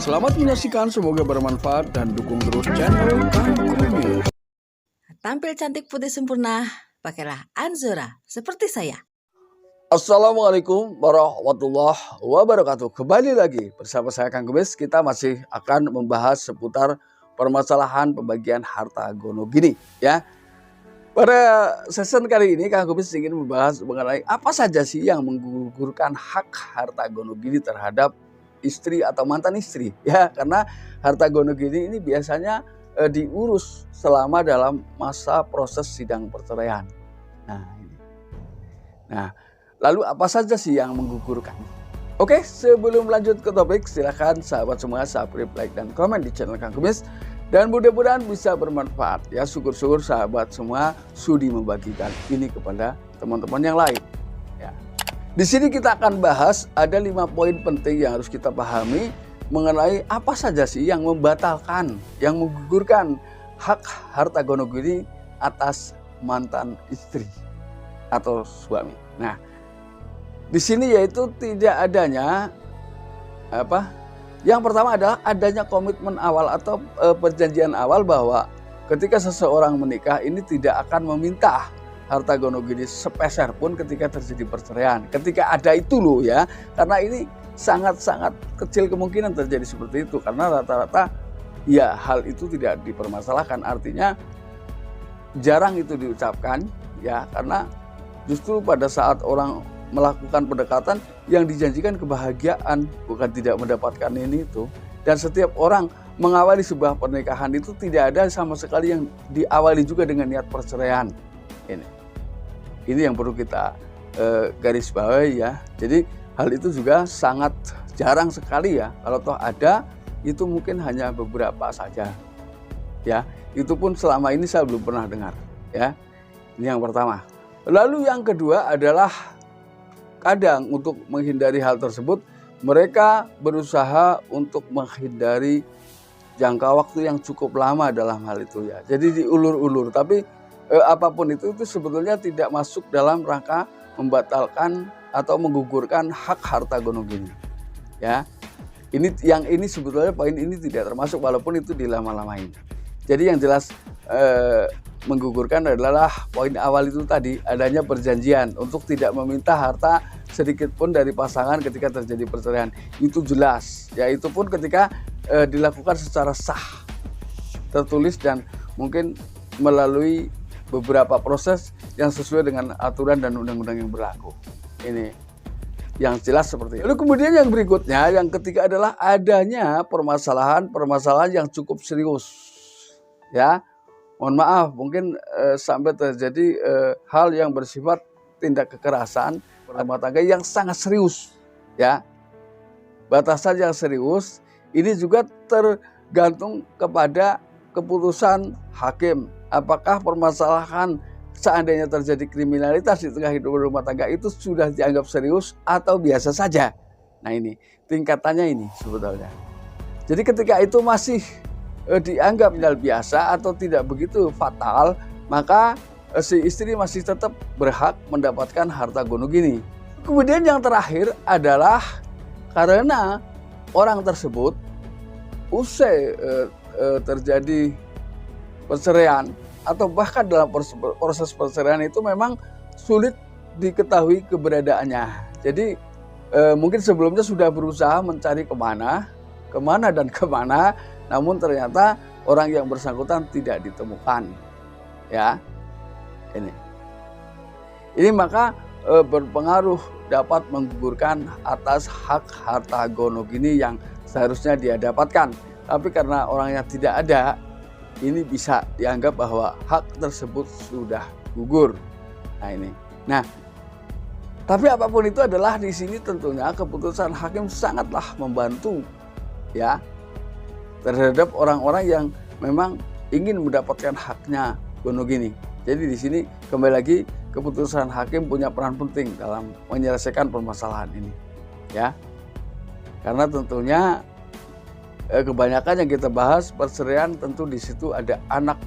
Selamat menyaksikan, semoga bermanfaat dan dukung terus channel Kang Kumis. Tampil cantik putih sempurna, pakailah Anzora seperti saya. Assalamualaikum warahmatullahi wabarakatuh. Kembali lagi bersama saya Kang Kumis. Kita masih akan membahas seputar permasalahan pembagian harta gono gini ya. Pada season kali ini Kang Kumis ingin membahas mengenai apa saja sih yang menggugurkan hak harta gono gini terhadap istri atau mantan istri ya, karena harta gono gini ini biasanya diurus selama dalam masa proses sidang perceraian. Nah, lalu apa saja sih yang menggugurkan? Oke, sebelum lanjut ke topik, silakan sahabat semua subscribe, like, dan komen di channel Kang Kumis. Dan mudah-mudahan bisa bermanfaat ya. Syukur-syukur sahabat semua sudi membagikan ini kepada teman-teman yang lain. Ya. Di sini kita akan bahas ada 5 poin penting yang harus kita pahami mengenai apa saja sih yang membatalkan, yang menggugurkan hak harta gono gini atas mantan istri atau suami. Nah, di sini yaitu tidak adanya yang pertama adalah adanya komitmen awal atau perjanjian awal bahwa ketika seseorang menikah ini tidak akan meminta harta gono gini sepeser pun ketika terjadi perceraian. Ketika ada itu loh ya, karena ini sangat-sangat kecil kemungkinan terjadi seperti itu karena rata-rata ya hal itu tidak dipermasalahkan. Artinya jarang itu diucapkan ya, karena justru pada saat orang melakukan pendekatan yang dijanjikan kebahagiaan, bukan tidak mendapatkan ini itu. Dan setiap orang mengawali sebuah pernikahan itu tidak ada sama sekali yang diawali juga dengan niat perceraian. Ini yang perlu kita garis bawahi ya. Jadi hal itu juga sangat jarang sekali ya. Kalau toh ada, itu mungkin hanya beberapa saja. Ya, itu pun selama ini saya belum pernah dengar. Ya, ini yang pertama. Lalu yang kedua adalah kadang untuk menghindari hal tersebut, mereka berusaha untuk menghindari jangka waktu yang cukup lama dalam hal itu ya. Jadi diulur-ulur, tapi apapun itu sebetulnya tidak masuk dalam rangka membatalkan atau menggugurkan hak harta gono gini. Ya. Ini sebetulnya poin ini tidak termasuk walaupun itu dilama-lamain. Jadi yang jelas menggugurkan adalah poin awal itu tadi, adanya perjanjian untuk tidak meminta harta sedikit pun dari pasangan ketika terjadi perceraian. Itu jelas ya, itu pun ketika dilakukan secara sah, tertulis dan mungkin melalui beberapa proses yang sesuai dengan aturan dan undang-undang yang berlaku. Ini yang jelas seperti itu. Lalu kemudian yang berikutnya, yang ketiga adalah adanya permasalahan yang cukup serius ya. Mohon maaf, mungkin sampai terjadi hal yang bersifat tindak kekerasan rumah tangga yang sangat serius, ya. Batasan yang serius ini juga tergantung kepada keputusan hakim. Apakah permasalahan seandainya terjadi kriminalitas di tengah hidup rumah tangga itu sudah dianggap serius atau biasa saja? Nah ini tingkatannya ini sebetulnya. Jadi ketika itu masih dianggap hal biasa atau tidak begitu fatal, maka si istri masih tetap berhak mendapatkan harta gono gini. Kemudian yang terakhir adalah karena orang tersebut usai terjadi perceraian atau bahkan dalam proses perceraian itu memang sulit diketahui keberadaannya. Jadi mungkin sebelumnya sudah berusaha mencari kemana dan kemana, namun ternyata orang yang bersangkutan tidak ditemukan. Ya, ini maka berpengaruh dapat menggugurkan atas hak harta gono gini yang seharusnya dia dapatkan. Tapi karena orangnya tidak ada, ini bisa dianggap bahwa hak tersebut sudah gugur. Nah, tapi apapun itu adalah di sini tentunya keputusan hakim sangatlah membantu ya terhadap orang-orang yang memang ingin mendapatkan haknya gono gini. Jadi di sini kembali lagi keputusan hakim punya peran penting dalam menyelesaikan permasalahan ini, ya. Karena tentunya kebanyakan yang kita bahas perceraian tentu di situ ada anak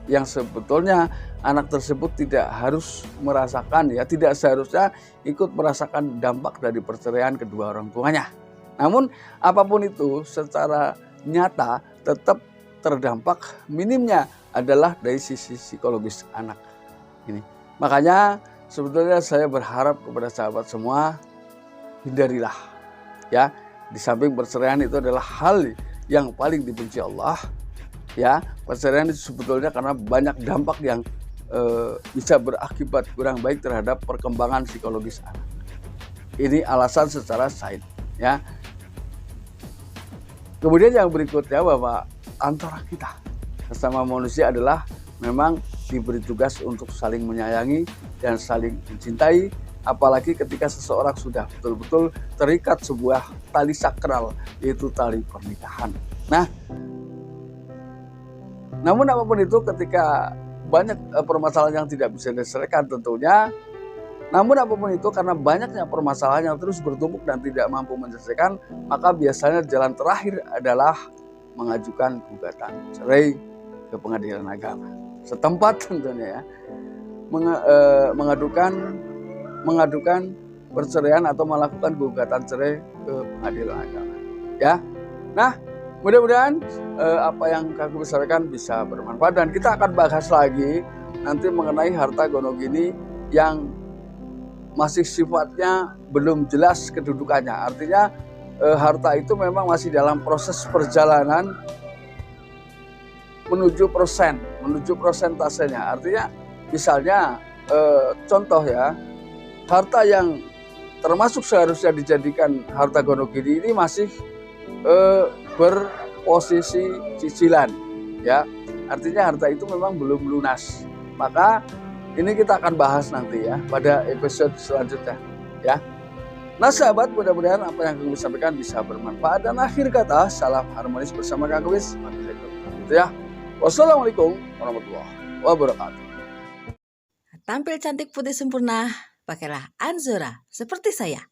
yang sebetulnya anak tersebut tidak harus merasakan ya, tidak seharusnya ikut merasakan dampak dari perceraian kedua orang tuanya. Namun apapun itu secara nyata tetap terdampak minimnya adalah dari sisi psikologis anak ini. Makanya sebetulnya saya berharap kepada sahabat semua, hindarilah ya. Di samping perceraian itu adalah hal yang paling dibenci Allah ya. Perceraian itu sebetulnya karena banyak dampak yang bisa berakibat kurang baik terhadap perkembangan psikologis anak. Ini alasan secara sains ya. Kemudian yang berikutnya bahwa antara kita sesama manusia adalah memang diberi tugas untuk saling menyayangi dan saling mencintai, apalagi ketika seseorang sudah betul-betul terikat sebuah tali sakral, yaitu tali pernikahan. Nah, namun apapun itu ketika banyak permasalahan yang tidak bisa diselesaikan tentunya, namun apapun itu karena banyaknya permasalahan yang terus bertumpuk dan tidak mampu menyelesaikan, maka biasanya jalan terakhir adalah mengajukan gugatan cerai ke pengadilan agama setempat tentunya ya. Mengadukan perceraian atau melakukan gugatan cerai ke pengadilan agama ya. Nah, mudah-mudahan apa yang kami sampaikan bisa bermanfaat, dan kita akan bahas lagi nanti mengenai harta gonogini yang masih sifatnya belum jelas kedudukannya. Artinya harta itu memang masih dalam proses perjalanan menuju persentasenya. Artinya misalnya contoh ya, harta yang termasuk seharusnya dijadikan harta gonogini ini masih berposisi cicilan ya. Artinya harta itu memang belum lunas. Maka ini kita akan bahas nanti ya pada episode selanjutnya ya. Nah sahabat, mudah-mudahan apa yang kami sampaikan bisa bermanfaat, dan akhir kata salam harmonis bersama Kang Kewis. Gitu ya. Wassalamualaikum warahmatullahi wabarakatuh. Tampil cantik putih sempurna, pakailah Anzora seperti saya.